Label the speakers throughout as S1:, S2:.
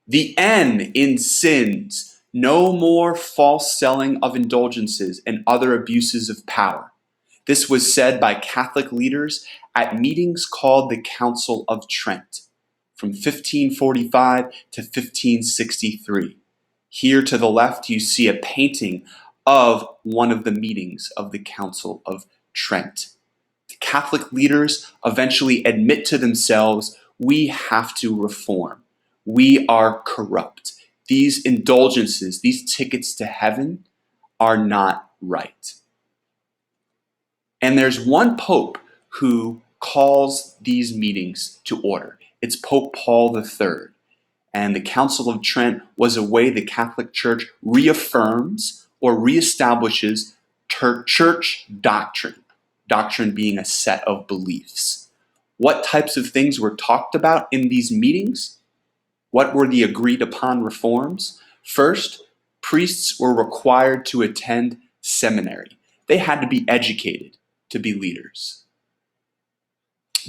S1: The N in sins. No more false selling of indulgences and other abuses of power. This was said by Catholic leaders at meetings called the Council of Trent from 1545 to 1563. Here to the left, you see a painting of one of the meetings of the Council of Trent. The Catholic leaders eventually admit to themselves, we have to reform. We are corrupt. These indulgences, these tickets to heaven are not right. And there's one pope who calls these meetings to order. It's Pope Paul III. And the Council of Trent was a way the Catholic Church reaffirms or reestablishes church doctrine. Doctrine being a set of beliefs. What types of things were talked about in these meetings? What were the agreed upon reforms? First, priests were required to attend seminary. They had to be educated to be leaders.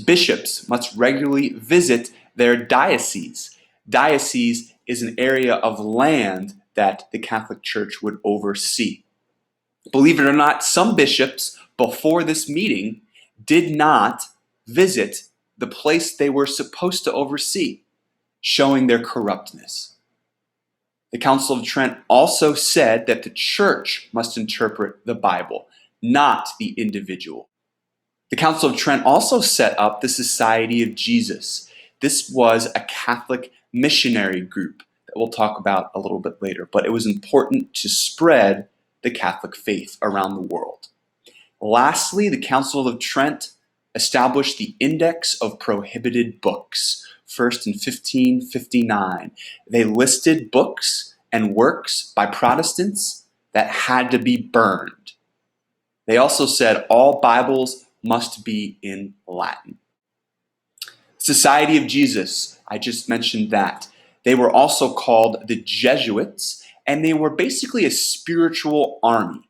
S1: Bishops must regularly visit their dioceses. Diocese is an area of land that the Catholic Church would oversee. Believe it or not, some bishops before this meeting did not visit the place they were supposed to oversee, showing their corruptness. The Council of Trent also said that the church must interpret the Bible, not the individual. The Council of Trent also set up the Society of Jesus. This was a Catholic missionary group that we'll talk about a little bit later, but it was important to spread the Catholic faith around the world. Lastly, the Council of Trent established the Index of Prohibited Books, first in 1559. They listed books and works by Protestants that had to be burned. They also said all Bibles must be in Latin. Society of Jesus, I just mentioned that. They were also called the Jesuits, and they were basically a spiritual army.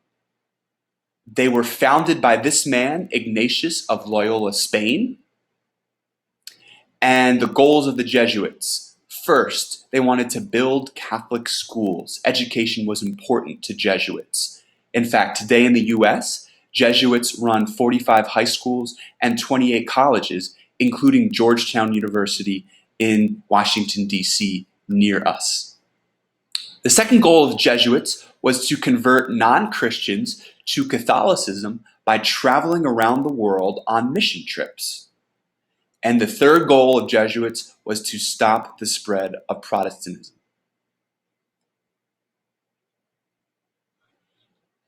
S1: They were founded by this man, Ignatius of Loyola, Spain. And the goals of the Jesuits. First, they wanted to build Catholic schools. Education was important to Jesuits. In fact, today in the U.S., Jesuits run 45 high schools and 28 colleges, including Georgetown University in Washington, D.C., near us. The second goal of Jesuits was to convert non-Christians to Catholicism by traveling around the world on mission trips. And the third goal of Jesuits was to stop the spread of Protestantism.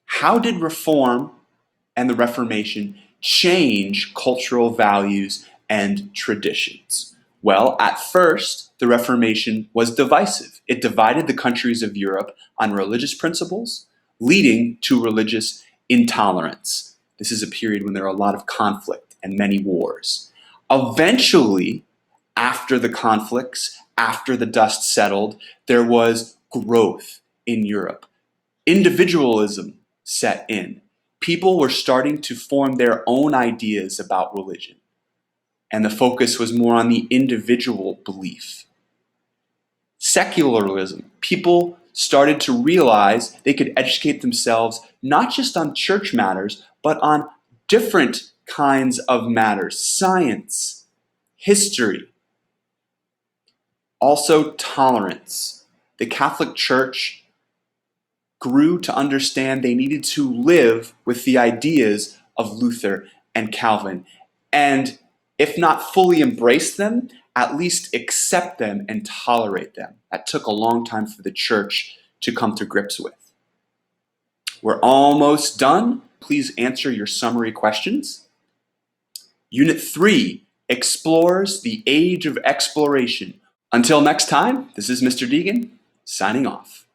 S1: How did Reform and the Reformation change cultural values and traditions? Well, at first, the Reformation was divisive. It divided the countries of Europe on religious principles, leading to religious intolerance. This is a period when there are a lot of conflict and many wars. Eventually, after the conflicts, after the dust settled, there was growth in Europe. Individualism set in. People were starting to form their own ideas about religion. And the focus was more on the individual belief. Secularism. People started to realize they could educate themselves not just on church matters, but on different kinds of matters. Science, history. Also tolerance. The Catholic Church grew to understand they needed to live with the ideas of Luther and Calvin, and if not fully embrace them, at least accept them and tolerate them. That took a long time for the church to come to grips with. We're almost done. Please answer your summary questions. Unit 3 explores the age of exploration. Until next time, this is Mr. Deegan, signing off.